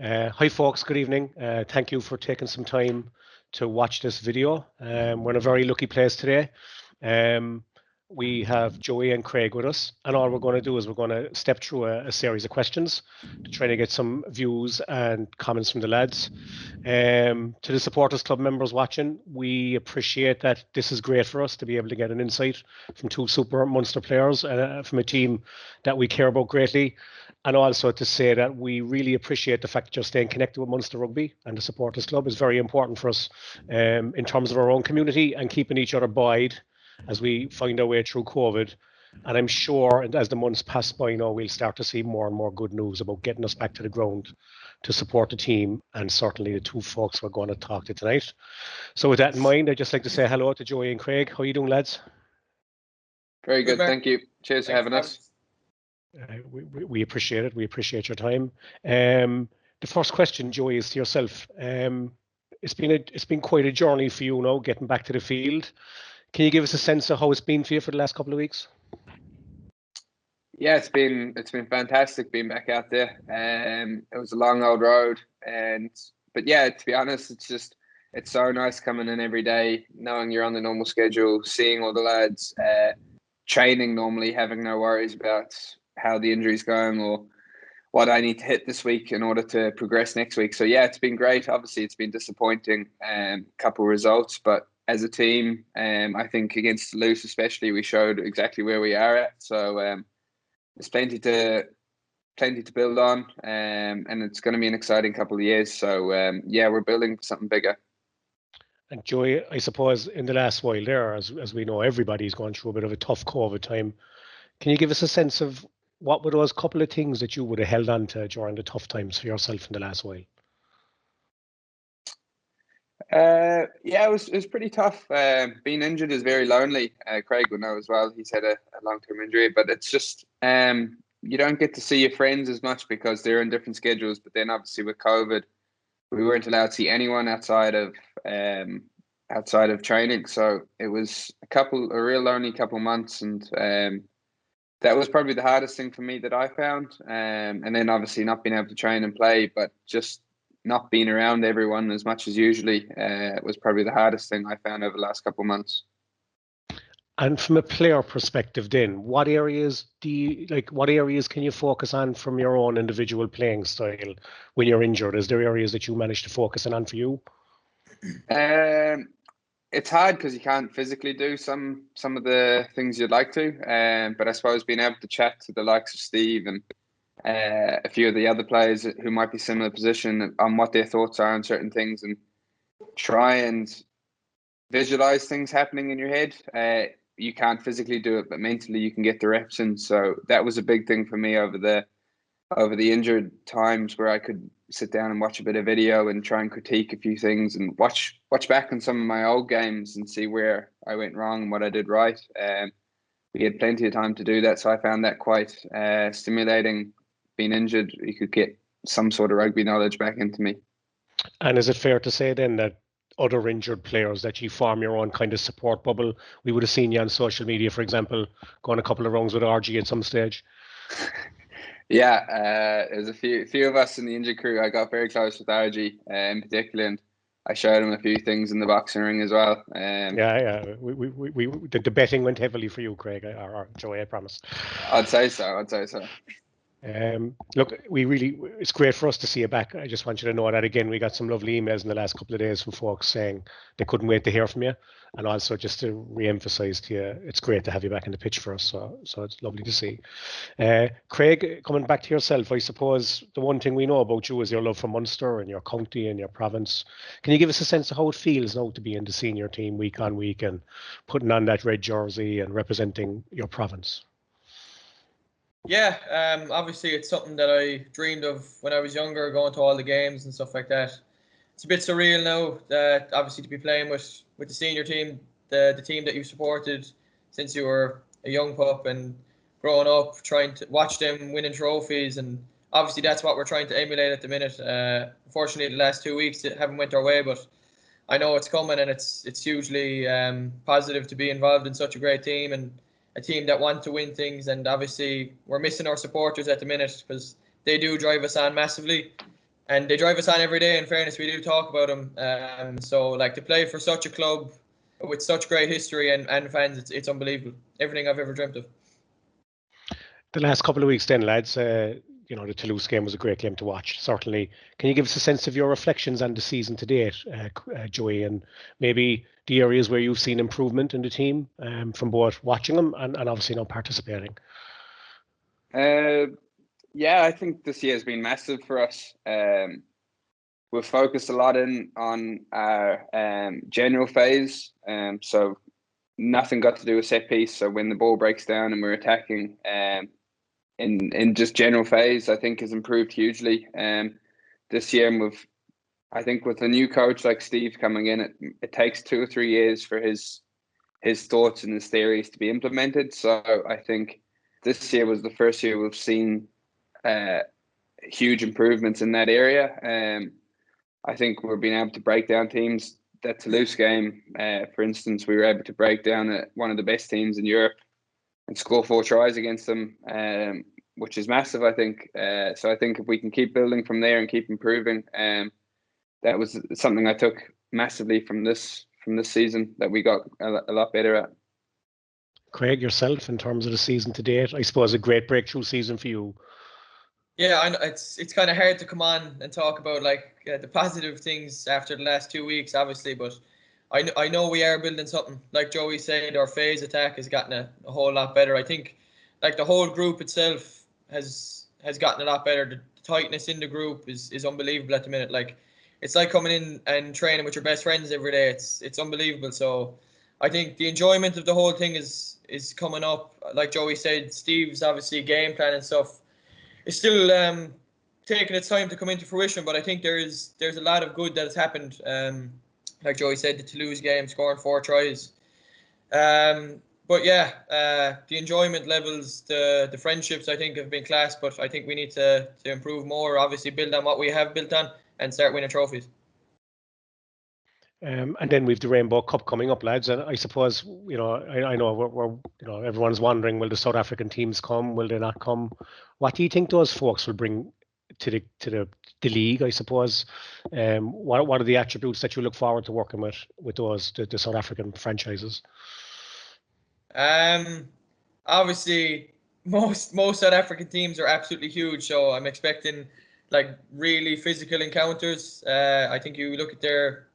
Hi folks, good evening. Thank you for taking some time to watch this video. We're in a very lucky place today. We have Joey and Craig with us, and all we're going to do is we're going to step through a series of questions to try to get some views and comments from the lads. To the Supporters Club members watching, we appreciate that this is great for us to be able to get an insight from two super Munster players from a team that we care about greatly. And also to say that we really appreciate the fact that you're staying connected with Munster Rugby, and the Supporters Club is very important for us in terms of our own community and keeping each other buoyed as we find our way through COVID. And I'm sure as the months pass by now, we'll start to see more and more good news about getting us back to the ground to support the team, and certainly the two folks we're going to talk to tonight. So with that in mind, I'd just like to say hello to Joey and Craig. How are you doing, lads? Very good, thank you. Cheers for having us. We appreciate it. We appreciate your time. The first question, Joey, is to yourself. It's been quite a journey for you now, getting back to the field. Can you give us a sense of how it's been for you for the last couple of weeks? Yeah, it's been fantastic being back out there. It was a long old road, but yeah, to be honest, it's so nice coming in every day, knowing you're on the normal schedule, seeing all the lads, training normally, having no worries about how the injury's going or what I need to hit this week in order to progress next week. So yeah, it's been great. Obviously, it's been disappointing, couple results, but as a team, I think against Toulouse especially, we showed exactly where we are at. So there's plenty to build on, and it's going to be an exciting couple of years. So yeah, we're building for something bigger. And Joey, I suppose in the last while there, as we know, everybody's gone through a bit of a tough COVID time. Can you give us a sense of what were those couple of things that you would have held on to during the tough times for yourself in the last while? Yeah, it was pretty tough. Being injured is very lonely. Craig will know as well. He's had a long-term injury, but it's just you don't get to see your friends as much because they're in different schedules. But then obviously with COVID, we weren't allowed to see anyone outside of training. So it was a real lonely couple of months, and that was probably the hardest thing for me that I found. And then obviously not being able to train and play, but just not being around everyone as much as usually was probably the hardest thing I found over the last couple of months. And from a player perspective then, what areas can you focus on from your own individual playing style when you're injured? Is there areas that you manage to focus on for you? It's hard because you can't physically do some of the things you'd like to. But I suppose being able to chat to the likes of Steve and a few of the other players who might be similar position on what their thoughts are on certain things, and try and visualize things happening in your head. You can't physically do it, but mentally you can get the reps in. So that was a big thing for me over the injured times, where I could sit down and watch a bit of video and try and critique a few things and watch back on some of my old games and see where I went wrong and what I did right. We had plenty of time to do that, so I found that quite stimulating. Being injured, you could get some sort of rugby knowledge back into me. And is it fair to say then that other injured players, that you form your own kind of support bubble? We would have seen you on social media, for example, going a couple of rounds with RG at some stage. Yeah, there's a few of us in the injured crew. I got very close with RG in particular, and I showed him a few things in the boxing ring as well. Yeah. The betting went heavily for you, Craig, or Joey, I promise. I'd say so. Look, it's great for us to see you back. I just want you to know that again, we got some lovely emails in the last couple of days from folks saying they couldn't wait to hear from you, and also just to re-emphasize to you, it's great to have you back in the pitch for us. So it's lovely to see. Craig, coming back to yourself, I suppose the one thing we know about you is your love for Munster and your county and your province. Can you give us a sense of how it feels now to be in the senior team week on week and putting on that red jersey and representing your province? Yeah, obviously it's something that I dreamed of when I was younger, going to all the games and stuff like that. It's a bit surreal now that obviously to be playing with the senior team, the team that you supported since you were a young pup and growing up, trying to watch them winning trophies, and obviously that's what we're trying to emulate at the minute. Unfortunately, the last 2 weeks haven't went our way, but I know it's coming, and it's hugely positive to be involved in such a great team and a team that want to win things. And obviously we're missing our supporters at the minute because they do drive us on massively. and they drive us on every day. In fairness, we do talk about them. So like to play for such a club with such great history and fans, it's unbelievable. Everything I've ever dreamt of. The last couple of weeks then, lads, you know, the Toulouse game was a great game to watch, certainly. Can you give us a sense of your reflections on the season to date, Joey, and maybe the areas where you've seen improvement in the team from both watching them and obviously not participating? Yeah, I think this year has been massive for us. We've focused a lot on our general phase, so nothing got to do with set piece. So when the ball breaks down and we're attacking, in just general phase, I think has improved hugely. This year, and I think with a new coach like Steve coming in, it takes 2 or 3 years for his thoughts and his theories to be implemented. So I think this year was the first year we've seen huge improvements in that area. I think we're being able to break down teams. That Toulouse game, for instance, we were able to break down one of the best teams in Europe and score 4 tries against them, which is massive, I think. So I think if we can keep building from there and keep improving, that was something I took massively from this season that we got a lot better at. Craig, yourself, in terms of the season to date, I suppose a great breakthrough season for you. Yeah, I know it's kind of hard to come on and talk about like the positive things after the last 2 weeks, obviously, but I know we are building something. Like Joey said, our phase attack has gotten a whole lot better. I think like the whole group itself has gotten a lot better. The tightness in the group is unbelievable at the minute. Like it's like coming in and training with your best friends every day. It's unbelievable. So I think the enjoyment of the whole thing is coming up. Like Joey said, Steve's obviously game plan and stuff. It's still taking its time to come into fruition, but I think there's a lot of good that has happened. Like Joey said, the Toulouse game, scoring 4 tries. But yeah, the enjoyment levels, the friendships, I think have been class, but I think we need to improve more. Obviously, build on what we have built on and start winning trophies. And then we've the Rainbow Cup coming up, lads. And I suppose, you know, I know we're you know, everyone's wondering, will the South African teams come? Will they not come? What do you think those folks will bring to the league? I suppose. What are the attributes that you look forward to working with those the South African franchises? Obviously, most South African teams are absolutely huge, so I'm expecting like really physical encounters. I think you look at their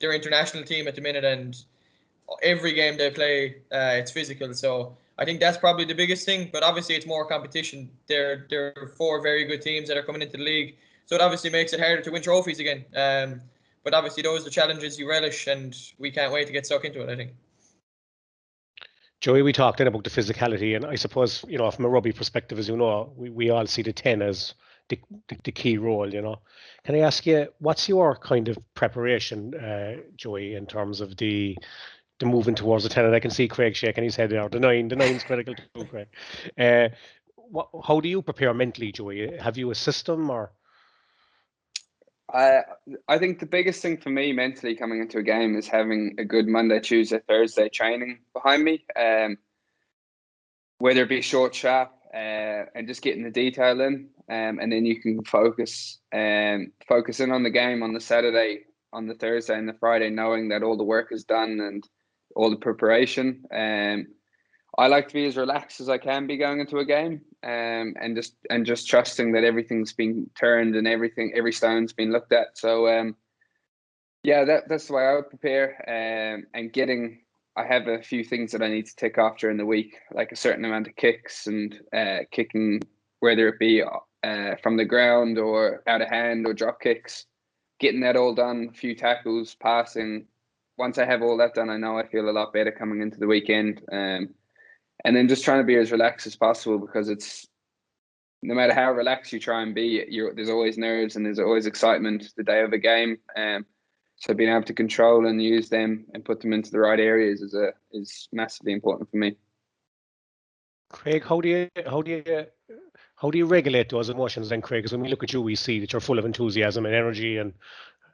international team at the minute, and every game they play, it's physical. So I think that's probably the biggest thing. But obviously, it's more competition. There are 4 very good teams that are coming into the league, so it obviously makes it harder to win trophies again. But obviously, those are the challenges you relish, and we can't wait to get stuck into it, I think. Joey, we talked then about the physicality, and I suppose, you know, from a rugby perspective, as you know, we all see the 10 as the key role, you know. Can I ask you, what's your kind of preparation, Joey, in terms of the moving towards the 10? And I can see Craig shaking his head there. The 9's critical too, Craig. How do you prepare mentally, Joey? Have you a system or? I think the biggest thing for me mentally coming into a game is having a good Monday, Tuesday, Thursday training behind me. Whether it be short, sharp, and just getting the detail in, and then you can focus in on the game on the Saturday, on the Thursday, and the Friday, knowing that all the work is done and all the preparation. I like to be as relaxed as I can be going into a game, and just trusting that everything's been turned and every stone's been looked at. So yeah, that's the way I would prepare. And I have a few things that I need to tick off during the week, like a certain amount of kicks and kicking, whether it be from the ground or out of hand or drop kicks, getting that all done, a few tackles, passing. Once I have all that done, I know I feel a lot better coming into the weekend. And then just trying to be as relaxed as possible, because it's no matter how relaxed you try and be, there's always nerves and there's always excitement the day of a game. So being able to control and use them and put them into the right areas is massively important for me. Craig, how do you regulate those emotions then, Craig? Because when we look at you, we see that you're full of enthusiasm and energy. And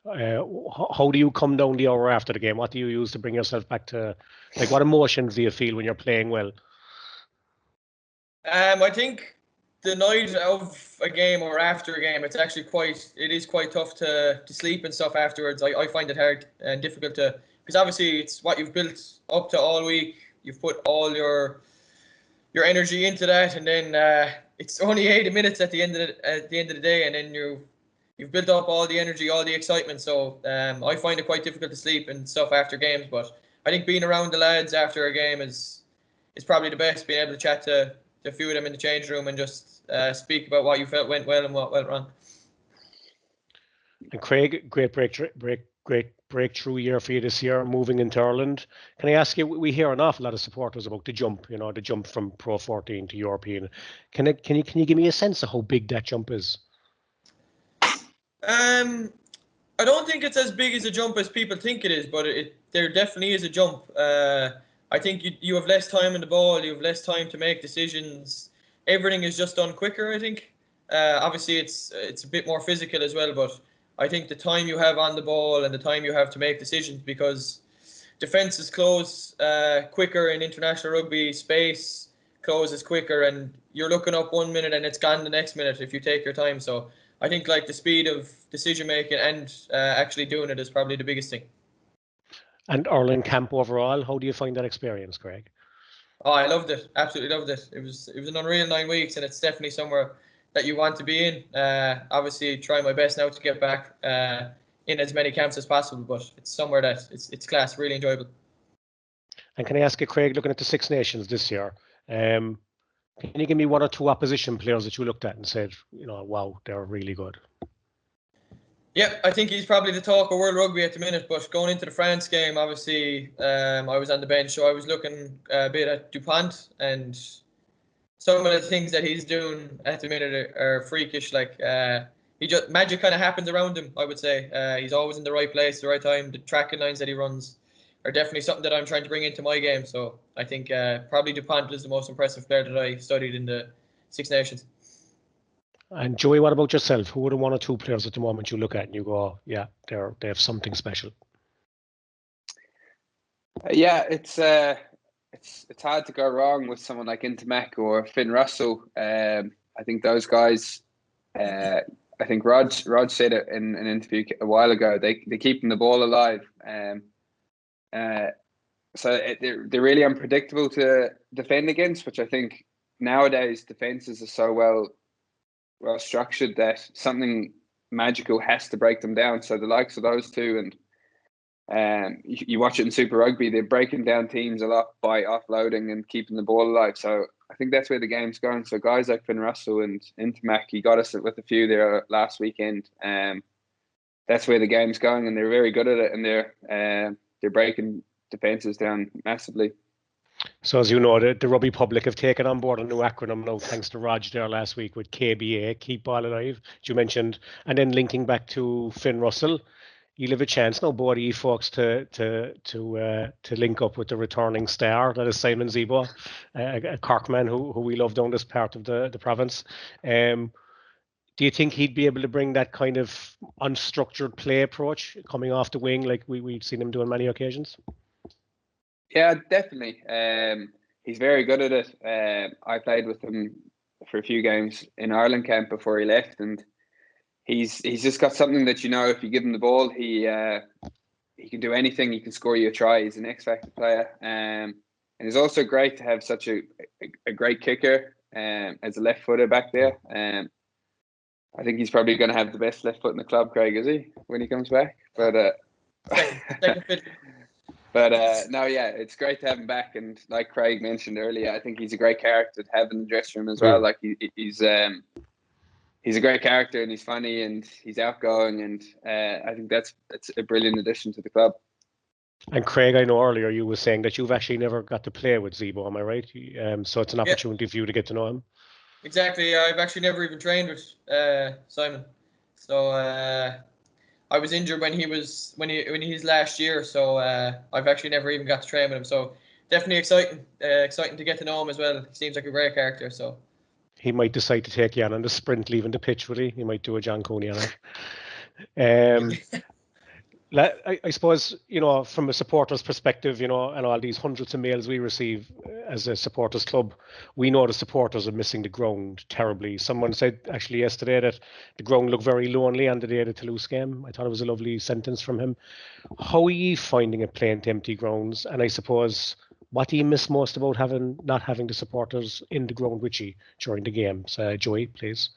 how do you come down the hour after the game? What do you use to bring yourself back to, like, what emotions do you feel when you're playing well? I think the night of a game or after a game, it is quite tough to sleep and stuff afterwards. I find it hard and difficult because obviously it's what you've built up to all week. You've put all your energy into that, and then it's only 80 minutes at the end of the day, and then you've built up all the energy, all the excitement. So I find it quite difficult to sleep and stuff after games. But I think being around the lads after a game is probably the best. Being able to chat to a few of them in the change room and just speak about what you felt went well and what went wrong. And Craig, great breakthrough year for you this year, moving into Ireland. Can I ask you? We hear an awful lot of supporters about the jump. The jump from Pro 14 to European. Can you give me a sense of how big that jump is? I don't think it's as big as a jump as people think it is, but there definitely is a jump. I think you have less time in the ball, you have less time to make decisions. Everything is just done quicker, I think. Obviously, it's a bit more physical as well, but I think the time you have on the ball and the time you have to make decisions, because defenses close quicker in international rugby, space closes quicker, and you're looking up 1 minute and it's gone the next minute if you take your time. So I think like the speed of decision making and actually doing it is probably the biggest thing. And Ireland camp overall, how do you find that experience, Craig? Oh, I loved it. Absolutely loved it. It was an unreal 9 weeks, and it's definitely somewhere that you want to be in. Obviously, try my best now to get back in as many camps as possible, but it's somewhere that it's class, really enjoyable. And can I ask you, Craig, looking at the Six Nations this year, can you give me one or two opposition players that you looked at and said, wow, they're really good? Yeah, I think he's probably the talk of World Rugby at the minute, but going into the France game, obviously, I was on the bench, so I was looking a bit at Dupont, and some of the things that he's doing at the minute are freakish. Like, magic kind of happens around him, I would say. He's always in the right place, the right time. The tracking lines that he runs are definitely something that I'm trying to bring into my game. So I think probably Dupont is the most impressive player that I studied in the Six Nations. And Joey, what about yourself? Who are the one or two players at the moment you look at and you go, yeah, they have something special? Yeah, it's hard to go wrong with someone like Intimac or Finn Russell. I think those guys. I think Rod said it in an interview a while ago. They keeping the ball alive. So they're really unpredictable to defend against, which I think nowadays defenses are so well structured that something magical has to break them down. So the likes of those two, and you watch it in Super Rugby, they're breaking down teams a lot by offloading and keeping the ball alive. So I think that's where the game's going. So guys like Finn Russell and Intimac, he got us with a few there last weekend. That's where the game's going, and they're very good at it, and they're breaking defenses down massively. So as you know, the rugby public have taken on board a new acronym now, thanks to Raj there last week with KBA, Keep Ball Alive, which you mentioned, and then linking back to Finn Russell. You'll have a chance now, both of you folks, to link up with the returning star, that is Simon Zebo, a Corkman who we love down this part of the province. Do you think he'd be able to bring that kind of unstructured play approach coming off the wing like we've seen him do on many occasions? Yeah, definitely. He's very good at it. I played with him for a few games in Ireland camp before he left, and he's just got something that, if you give him the ball, he can do anything. He can score you a try. He's an X-factor player, and it's also great to have such a great kicker as a left footer back there. I think he's probably going to have the best left foot in the club, Craig, is he, when he comes back? But no, yeah, it's great to have him back. And like Craig mentioned earlier, I think he's a great character to have in the dressing room as well. Like he's a great character, and he's funny, and he's outgoing, and I think that's a brilliant addition to the club. And Craig, I know earlier you were saying that you've actually never got to play with Zebo, am I right? So it's an opportunity for you to get to know him. Exactly. I've actually never even trained with Simon. So I was injured when he's last year. So I've actually never even got to train with him. So definitely exciting to get to know him as well. He seems like a great character. So he might decide to take you on the sprint leaving the pitch, would he? He might do a John Cooney on it. I suppose, from a supporter's perspective, and all these hundreds of mails we receive as a supporters club, we know the supporters are missing the ground terribly. Someone said actually yesterday that the ground looked very lonely on the day of the Toulouse game. I thought it was a lovely sentence from him. How are you finding it playing to empty grounds? And I suppose, what do you miss most about not having the supporters in the ground with you during the games? Joey, please.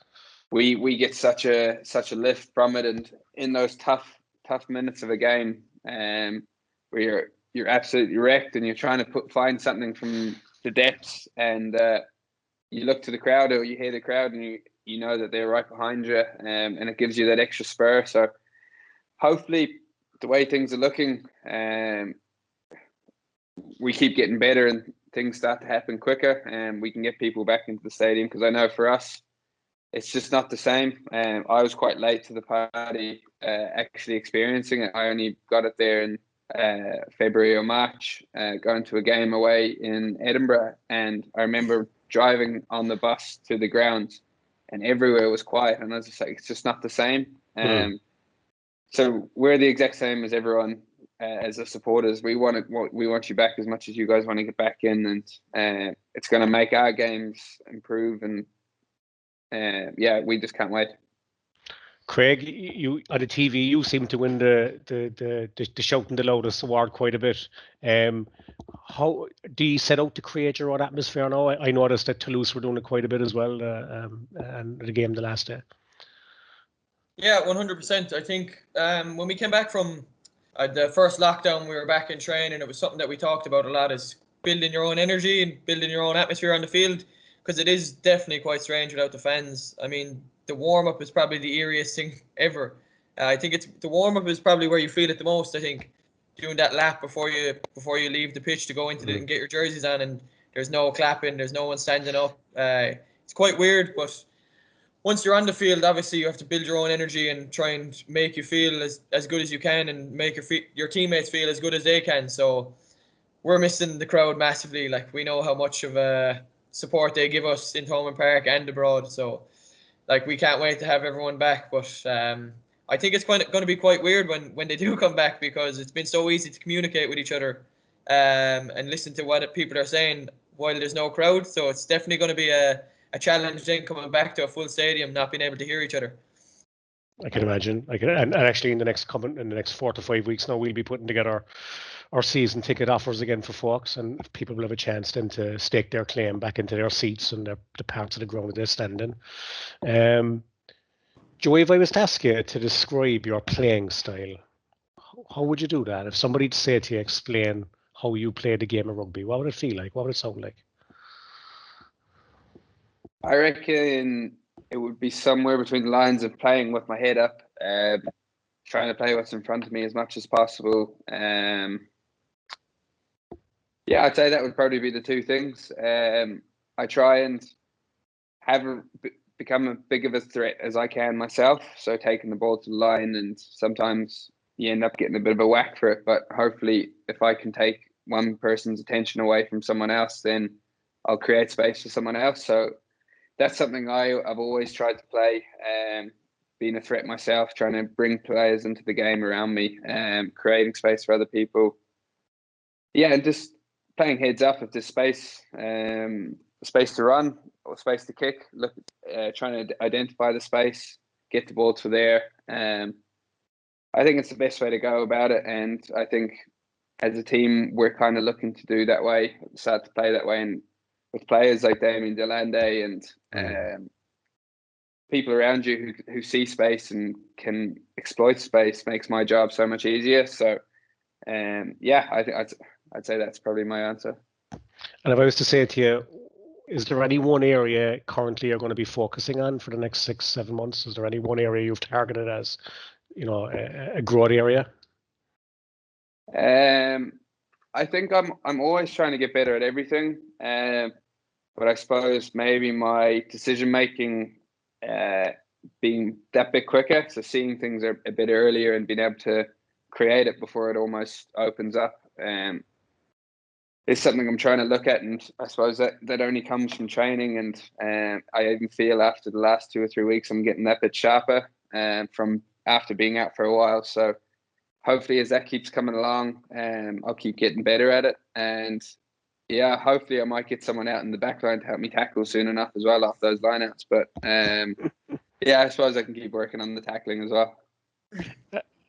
We get such a lift from it, and in those tough minutes of a game, where you're absolutely wrecked and you're trying to find something from the depths, and you look to the crowd or you hear the crowd, and you know that they're right behind you, and it gives you that extra spur. So hopefully, the way things are looking, we keep getting better and things start to happen quicker, and we can get people back into the stadium, because I know for us, it's just not the same. I was quite late to the party, actually experiencing it. I only got it there in February or March, going to a game away in Edinburgh. And I remember driving on the bus to the grounds, and everywhere was quiet. And I was just like, it's just not the same. So we're the exact same as everyone, as the supporters. We want you back as much as you guys want to get back in, and it's going to make our games improve. And we just can't wait. Craig, you on the TV, you seem to win the shouting the loudest award quite a bit. How do you set out to create your own atmosphere now? I noticed that Toulouse were doing it quite a bit as well, and the game the last day. Yeah, 100%. I think when we came back from the first lockdown, we were back in training. It was something that we talked about a lot, is building your own energy and building your own atmosphere on the field, because it is definitely quite strange without the fans. I mean, the warm-up is probably the eeriest thing ever. I think the warm-up is probably where you feel it the most. I think doing that lap before you leave the pitch to go into and get your jerseys on, and there's no clapping, there's no one standing up. It's quite weird, but once you're on the field, obviously you have to build your own energy and try and make you feel as good as you can, and make your teammates feel as good as they can. So we're missing the crowd massively. Like, we know how much of a support they give us in Thomond Park and abroad. So, like, we can't wait to have everyone back. But I think it's going to be quite weird when they do come back, because it's been so easy to communicate with each other and listen to what people are saying while there's no crowd. So it's definitely going to be a challenge then, coming back to a full stadium, not being able to hear each other. I can imagine. And actually in the next 4 to 5 weeks now, we'll be putting together our season ticket offers again for folks, and people will have a chance then to stake their claim back into their seats and the parts of the ground that they're standing. Joey, if I was to ask you to describe your playing style, how would you do that? If somebody to say to you, explain how you play the game of rugby, what would it feel like? What would it sound like? I reckon it would be somewhere between the lines of playing with my head up, trying to play what's in front of me as much as possible. I'd say that would probably be the two things. I try and become as big of a threat as I can myself. So taking the ball to the line, and sometimes you end up getting a bit of a whack for it. But hopefully, if I can take one person's attention away from someone else, then I'll create space for someone else. So that's something I've always tried to play, being a threat myself, trying to bring players into the game around me, creating space for other people. Yeah, and just playing heads up if there's space to run or space to kick. Look, trying to identify the space, get the ball to there. I think it's the best way to go about it, and I think as a team we're kind of looking to do that way, start to play that way, and with players like Damien Delande and people around you who see space and can exploit space makes my job so much easier. So, I think I'd say that's probably my answer. And if I was to say to you, is there any one area currently you're going to be focusing on for the next 6-7 months? Is there any one area you've targeted as, a growth area? I think I'm always trying to get better at everything. But I suppose maybe my decision making being that bit quicker, so seeing things a bit earlier and being able to create it before it almost opens up, is something I'm trying to look at. And I suppose that only comes from training. And I even feel after the last 2 or 3 weeks, I'm getting that bit sharper from after being out for a while. So hopefully as that keeps coming along, I'll keep getting better at it. And yeah, hopefully I might get someone out in the back line to help me tackle soon enough as well after those lineouts. But yeah, I suppose I can keep working on the tackling as well.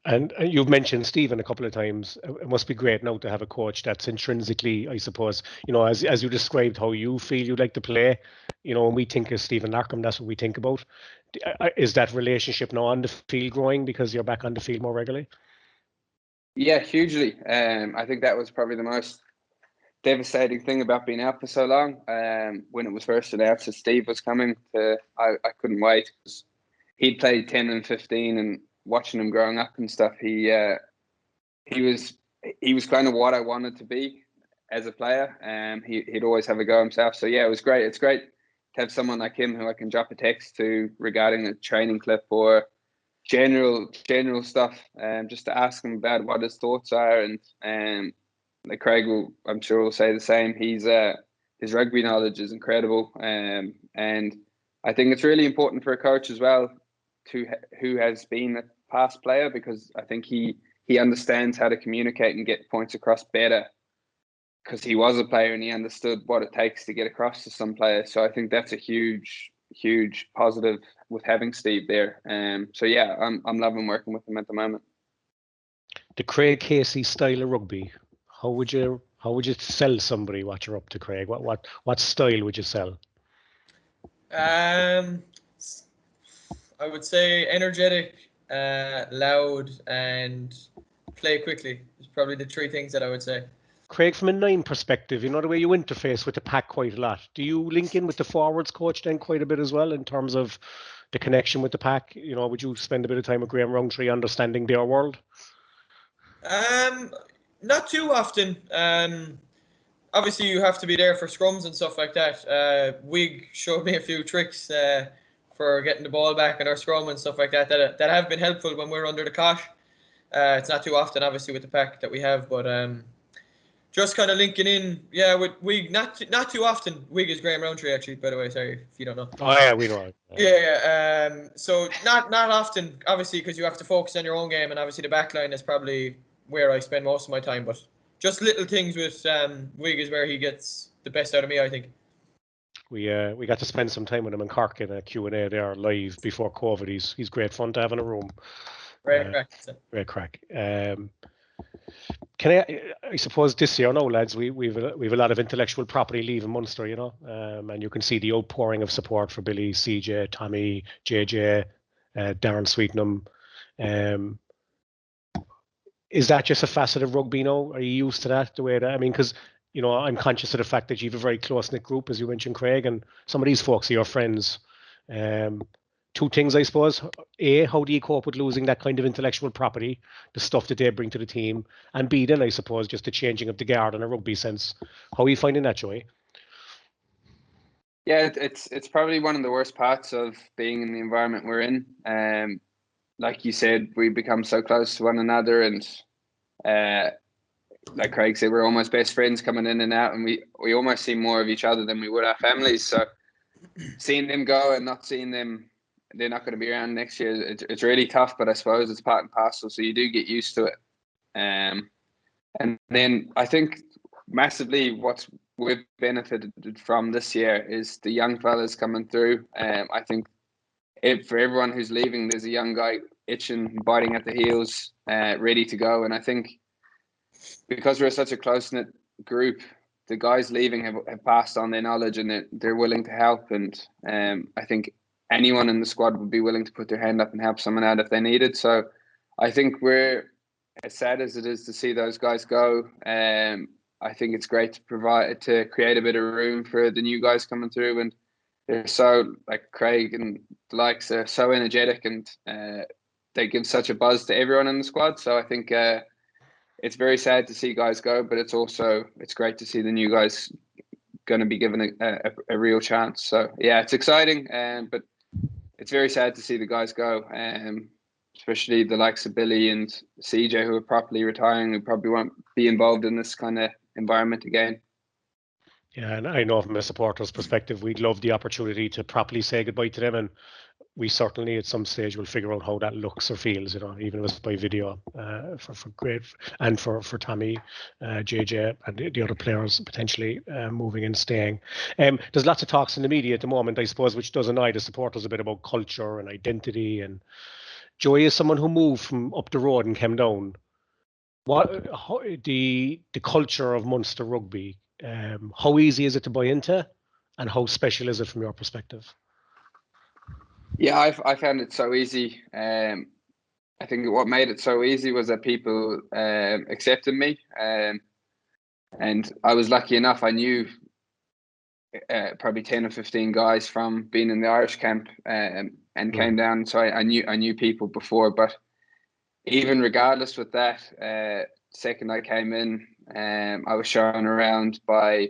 And you've mentioned Stephen a couple of times. It must be great now to have a coach that's intrinsically, I suppose, as you described how you feel you like to play, when we think of Stephen Larkham, that's what we think about. Is that relationship now on the field growing because you're back on the field more regularly? Yeah, hugely. I think that was probably the most devastating thing about being out for so long. When it was first announced that Steve was coming, I couldn't wait, because he'd played 10 and 15, and watching him growing up and stuff, he was kind of what I wanted to be as a player. He'd always have a go himself. So yeah, it was great. It's great to have someone like him who I can drop a text to regarding a training clip or general stuff, just to ask him about what his thoughts are. And like Craig I'm sure will say the same. His rugby knowledge is incredible, and I think it's really important for a coach as well who has been a past player, because I think he understands how to communicate and get points across better, because he was a player and he understood what it takes to get across to some players. So I think that's a huge positive with having Steve there. So yeah, I'm loving working with him at the moment. The Craig Casey style of rugby, how would you sell somebody what you're up to, Craig? What style would you sell? I would say energetic, loud, and play quickly is probably the three things that I would say. Craig, from a 9 perspective, the way you interface with the pack quite a lot. Do you link in with the forwards coach then quite a bit as well in terms of the connection with the pack? Would you spend a bit of time with Graham Roundtree understanding their world? Not too often. Obviously, you have to be there for scrums and stuff like that. Wig showed me a few tricks for getting the ball back in our scrum and stuff like that have been helpful when we're under the cosh. It's not too often, obviously, with the pack that we have, but just kind of linking in, with Wig. Not too often. Wig is Graham Roundtree, actually, by the way. Sorry if you don't know. Oh yeah, we know. Yeah. So not often, obviously, because you have to focus on your own game, and obviously the back line is probably where I spend most of my time. But just little things with Wig is where he gets the best out of me, I think. We got to spend some time with him in Cork in a Q&A there live before COVID. He's great fun to have in a room. Great crack. Can I suppose this year now, lads, we've a lot of intellectual property leaving Munster, and you can see the outpouring of support for Billy, CJ, Tommy, JJ, Darren Sweetenham. Is that just a facet of rugby now? Are you used to that, the way that, because I'm conscious of the fact that you have a very close-knit group, as you mentioned, Craig, and some of these folks are your friends. Two things, I suppose. A, how do you cope with losing that kind of intellectual property, the stuff that they bring to the team? And B, then, I suppose, just the changing of the guard in a rugby sense. How are you finding that, Joey? Yeah, it's probably one of the worst parts of being in the environment we're in. Like you said, we become so close to one another, and like Craig said, we're almost best friends coming in and out, and we almost see more of each other than we would our families. So seeing them go and not seeing them, they're not going to be around next year. It's really tough, but I suppose it's part and parcel. So you do get used to it. And then I think massively what we've benefited from this year is the young fellas coming through. I think for everyone who's leaving, there's a young guy itching, biting at the heels, ready to go. And I think because we're such a close-knit group, the guys leaving have passed on their knowledge, and they're willing to help. And I think anyone in the squad would be willing to put their hand up and help someone out if they needed. So I think we're, as sad as it is to see those guys go, I think it's great to create a bit of room for the new guys coming through. And they're so, like Craig and the likes, are so energetic, and they give such a buzz to everyone in the squad. So I think it's very sad to see guys go, but it's great to see the new guys going to be given a real chance. So yeah, it's exciting, but it's very sad to see the guys go, especially the likes of Billy and CJ, who are properly retiring, who probably won't be involved in this kind of environment again. Yeah, and I know from a supporter's perspective, we'd love the opportunity to properly say goodbye to them. And we certainly at some stage will figure out how that looks or feels, even if it's by video, for great, and for Tommy, JJ, and the other players potentially moving and staying. There's lots of talks in the media at the moment, I suppose, which does annoy the supporters a bit about culture and identity. And Joey is someone who moved from up the road and came down. The culture of Munster rugby, how easy is it to buy into, and how special is it from your perspective? Yeah, I found it so easy. I think what made it so easy was that people accepted me, and I was lucky enough. I knew probably 10 or 15 guys from being in the Irish camp, and came down. So I knew people before, but even regardless with that, second I came in, I was shown around by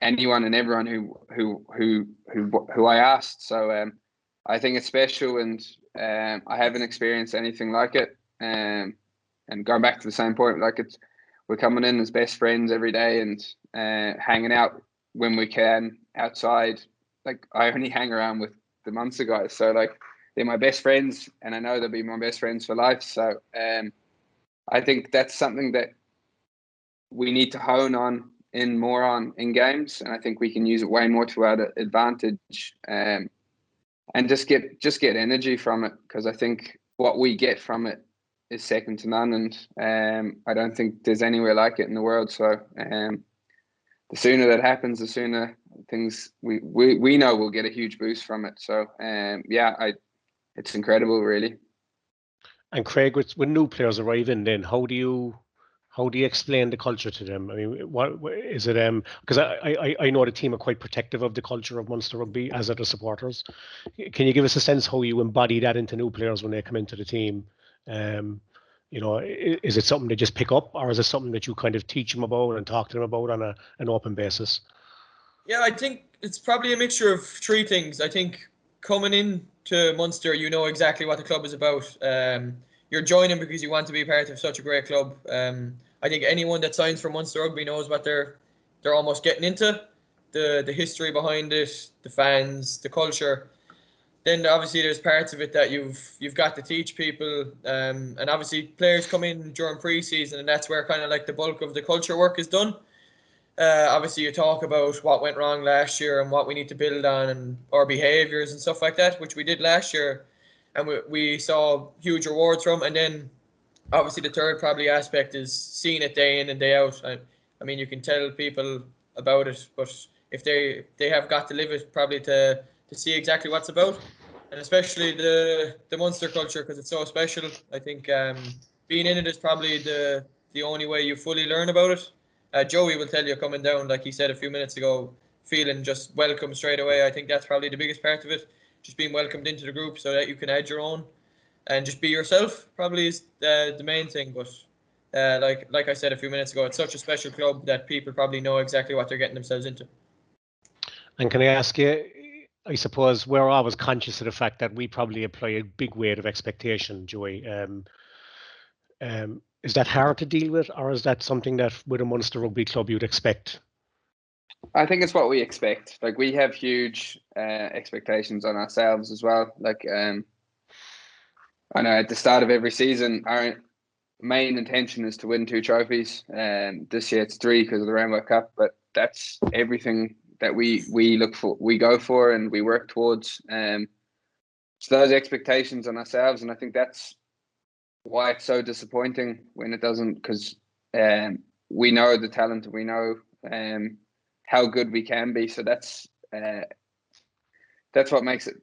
anyone and everyone who I asked. So I think it's special, and I haven't experienced anything like it. And going back to the same point, we're coming in as best friends every day, and hanging out when we can outside. Like, I only hang around with the Munster guys, so they're my best friends, and I know they'll be my best friends for life. So I think that's something that we need to hone on in games, and I think we can use it way more to our advantage, and just get energy from it, because I think what we get from it is second to none, and I don't think there's anywhere like it in the world. So the sooner that happens, the sooner things we know we'll get a huge boost from it. So it's incredible, really. And Craig, when new players arrive in, then how do you explain the culture to them? I mean, what is it? Because I know the team are quite protective of the culture of Munster rugby, as are the supporters. Can you give us a sense how you embody that into new players when they come into the team? Is it something they just pick up, or is it something that you kind of teach them about and talk to them about on an open basis? Yeah, I think it's probably a mixture of three things. I think coming in to Munster, you know exactly what the club is about. You're joining because you want to be part of such a great club. I think anyone that signs for Munster Rugby knows what they're almost getting into. The history behind it, the fans, the culture. Then obviously there's parts of it that you've got to teach people. And obviously players come in during pre-season, and that's where kind of like the bulk of the culture work is done. Obviously you talk about what went wrong last year and what we need to build on, and our behaviours and stuff like that, which we did last year, and we saw huge rewards from. And then obviously the third probably aspect is seeing it day in and day out. I mean, you can tell people about it, but if they have got to live it probably to see exactly what's about, and especially the Munster culture, because it's so special. I think being in it is probably the only way you fully learn about it. Joey will tell you coming down, like he said a few minutes ago, feeling just welcome straight away. I think that's probably the biggest part of it, just being welcomed into the group so that you can add your own and just be yourself, probably is the main thing. But like I said a few minutes ago, it's such a special club that people probably know exactly what they're getting themselves into. And can I ask you, I suppose we're always conscious of the fact that we probably apply a big weight of expectation, Joey. Is that hard to deal with, or is that something that with a Munster Rugby club you'd expect? I think it's what we expect. Like, we have huge expectations on ourselves as well. Like, I know at the start of every season, our main intention is to win 2 trophies. This year it's 3 because of the Rainbow Cup, but that's everything that we look for, we go for, and we work towards. So those expectations on ourselves, and I think that's why it's so disappointing when it doesn't, because we know the talent, we know how good we can be. So that's what makes it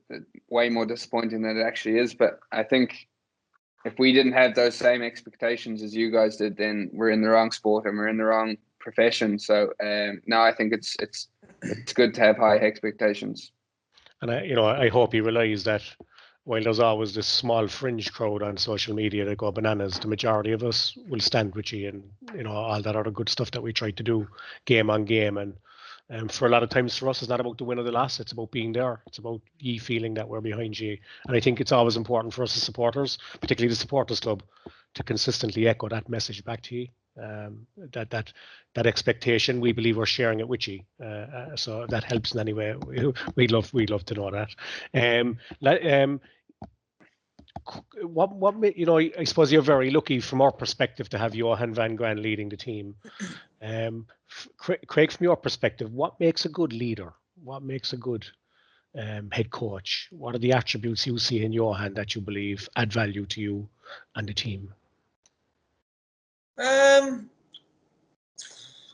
way more disappointing than it actually is. But I think if we didn't have those same expectations as you guys did, then we're in the wrong sport and we're in the wrong profession. So no, I think it's good to have high expectations. And I hope you realise that while there's always this small fringe crowd on social media that go bananas, the majority of us will stand with you, and all that other good stuff that we try to do game on game. And for a lot of times for us, it's not about the win or the loss. It's about being there. It's about ye feeling that we're behind you. And I think it's always important for us as supporters, particularly the supporters club, to consistently echo that message back to you. That expectation, we believe we're sharing it with you. So that helps in any way. We'd love to know that. What you know, I suppose you're very lucky from our perspective to have Johan van Gran leading the team. Craig, from your perspective, what makes a good leader? What makes a good head coach? What are the attributes you see in Johan that you believe add value to you and the team?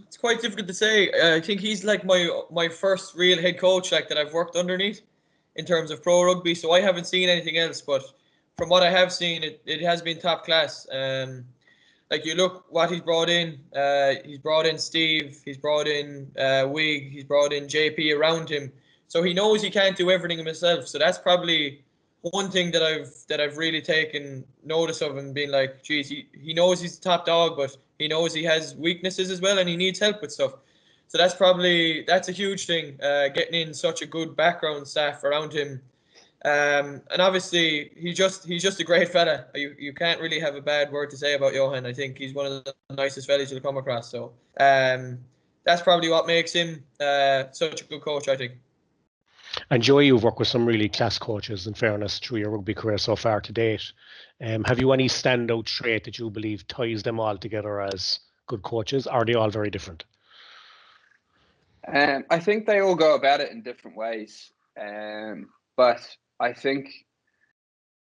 It's quite difficult to say. I think he's like my first real head coach, like, that I've worked underneath in terms of pro rugby. So I haven't seen anything else, but from what I have seen, it has been top class. Like, you look what he's brought in. He's brought in Steve. He's brought in Wig. He's brought in JP around him. So he knows he can't do everything himself. So that's probably one thing that I've really taken notice of, and being like, geez, he knows he's the top dog, but he knows he has weaknesses as well, and he needs help with stuff. So that's a huge thing, getting in such a good background staff around him. And obviously he's just a great fella. You can't really have a bad word to say about Johan. I think he's one of the nicest fellas you'll come across. So that's probably what makes him such a good coach, I think. And Joey, you've worked with some really class coaches, in fairness, through your rugby career so far to date. Have you any standout trait that you believe ties them all together as good coaches? Or are they all very different? I think they all go about it in different ways. But I think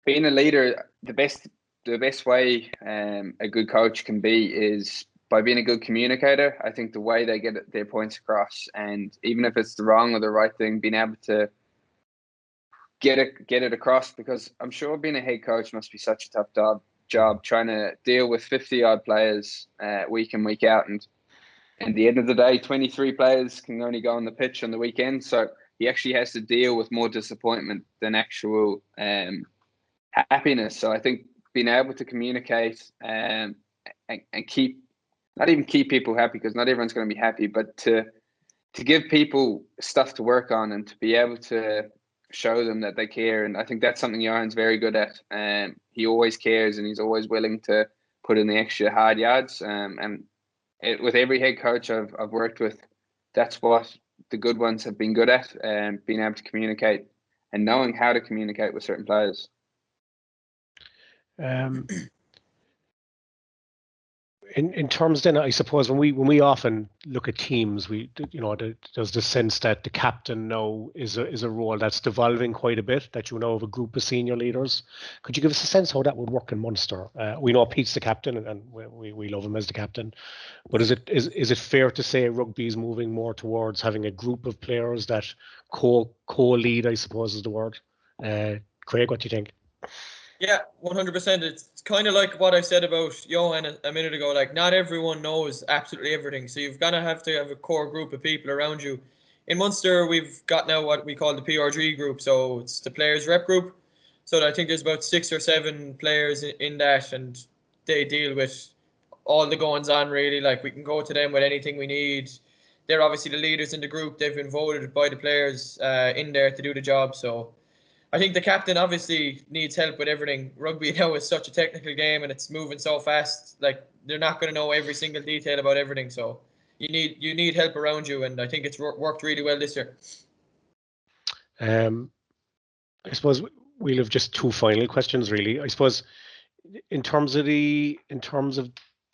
being a leader, the best way a good coach can be is by being a good communicator. I think the way they get their points across, and even if it's the wrong or the right thing, being able to get it across, because I'm sure being a head coach must be such a tough job trying to deal with 50-odd players week in, week out. And at the end of the day, 23 players can only go on the pitch on the weekend. So he actually has to deal with more disappointment than actual happiness. So I think being able to communicate and not even keep people happy, because not everyone's going to be happy, but to give people stuff to work on and to be able to show them that they care. And I think that's something Johan's very good at. He always cares, and he's always willing to put in the extra hard yards. With every head coach I've worked with, that's what the good ones have been good at, being able to communicate and knowing how to communicate with certain players. In terms then, I suppose when we often look at teams, there's the sense that the captain now is a role that's devolving quite a bit, that you know of a group of senior leaders. Could you give us a sense how that would work in Munster? We know Pete's the captain, and we love him as the captain, but is it fair to say rugby is moving more towards having a group of players that co-lead, I suppose is the word? Craig, what do you think? Yeah, 100%. It's kind of like what I said about Johan a minute ago. Like, not everyone knows absolutely everything. So you've got to have a core group of people around you. In Munster, we've got now what we call the PRG group. So it's the players rep group. So I think there's about 6 or 7 players in that, and they deal with all the goings on, really. Like, we can go to them with anything we need. They're obviously the leaders in the group. They've been voted by the players in there to do the job. So I think the captain obviously needs help with everything. Rugby now is such a technical game, and it's moving so fast. Like, they're not going to know every single detail about everything. So you need help around you, and I think it's worked really well this year. I suppose we'll have just 2 final questions, really. I suppose in terms of the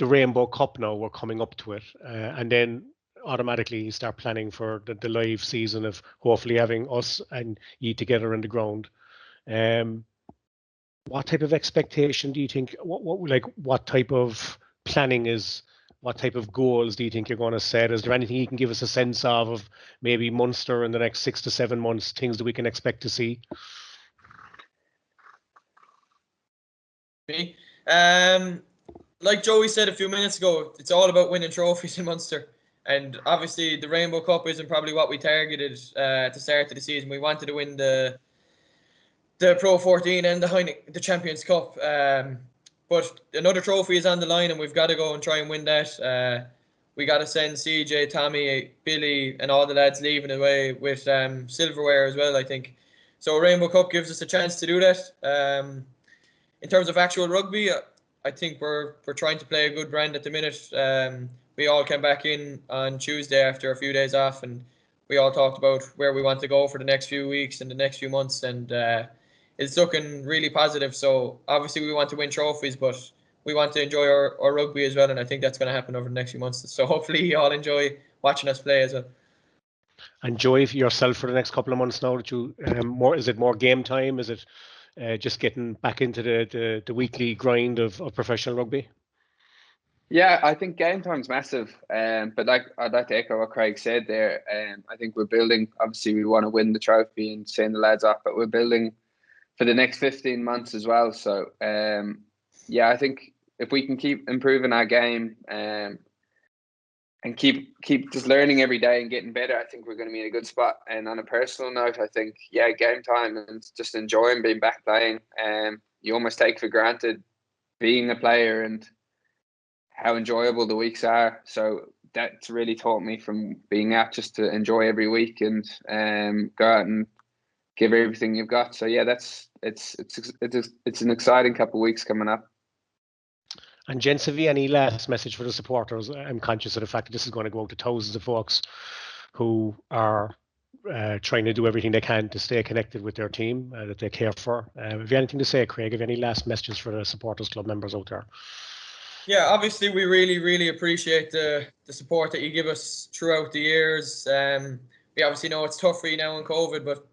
Rainbow Cup now, we're coming up to it, and then automatically you start planning for the live season of hopefully having us and you together in the ground. What type of expectation do you think, what type of planning what type of goals do you think you're going to set? Is there anything you can give us a sense of maybe Munster in the next 6 to 7 months, things that we can expect to see? Me? Like Joey said a few minutes ago, it's all about winning trophies in Munster. And obviously the Rainbow Cup isn't probably what we targeted at the start of the season. We wanted to win the Pro 14 and the Champions Cup. But another trophy is on the line, and we've got to go and try and win that. We got to send CJ, Tommy, Billy, and all the lads leaving away with silverware as well, I think. So Rainbow Cup gives us a chance to do that. In terms of actual rugby, I think we're trying to play a good brand at the minute. We all came back in on Tuesday after a few days off, and we all talked about where we want to go for the next few weeks and the next few months, and it's looking really positive. So obviously we want to win trophies, but we want to enjoy our rugby as well, and I think that's going to happen over the next few months. So hopefully you all enjoy watching us play as well. Enjoy yourself for the next couple of months now that you is it more game time? Is it just getting back into the weekly grind of professional rugby? Yeah, I think game time's massive. But I'd like to echo what Craig said there. I think we're building. Obviously, we want to win the trophy and send the lads off, but we're building for the next 15 months as well. So yeah, I think if we can keep improving our game and keep just learning every day and getting better, I think we're going to be in a good spot. And on a personal note, I think, yeah, game time and just enjoying being back playing. You almost take for granted being a player and how enjoyable the weeks are. So that's really taught me from being out just to enjoy every week and go out and give everything you've got. So yeah, it's an exciting couple of weeks coming up. And gents, have you any last message for the supporters? I'm conscious of the fact that this is going to go out to thousands of folks who are trying to do everything they can to stay connected with their team that they care for. Have you anything to say, Craig? Have you any last messages for the supporters club members out there? Yeah, obviously we really appreciate the support that you give us throughout the years. We obviously know it's tough for you now in COVID, but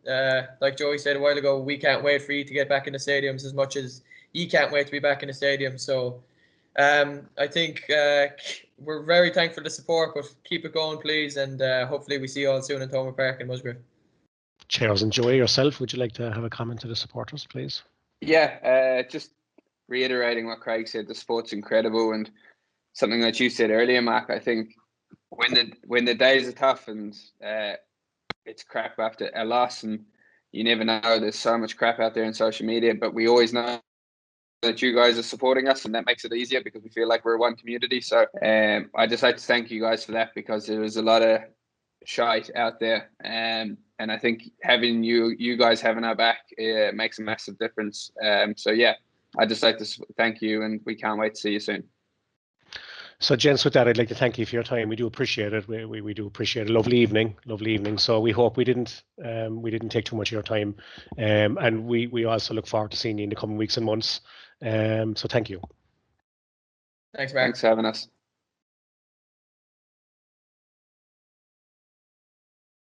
like Joey said a while ago, we can't wait for you to get back in the stadiums as much as you can't wait to be back in the stadium. So I think we're very thankful for the support, but keep it going, please, and hopefully we see you all soon in Thomond Park in Musgrave. Cheers. And Joey, yourself, would you like to have a comment to the supporters, please? Yeah, just reiterating what Craig said, the sport's incredible, and something that you said earlier, Mark. I think when the days are tough and it's crap after a loss, and you never know, there's so much crap out there in social media, but we always know that you guys are supporting us, and that makes it easier because we feel like we're one community. So I just like to thank you guys for that, because there was a lot of shite out there, and I think having you guys having our back makes a massive difference. So yeah, I'd just like to thank you, and we can't wait to see you soon. So, gents, with that, I'd like to thank you for your time. We do appreciate it. We do appreciate a lovely evening. So we hope we didn't take too much of your time, and we also look forward to seeing you in the coming weeks and months. So thank you. Thanks, Mark. Thanks for having us.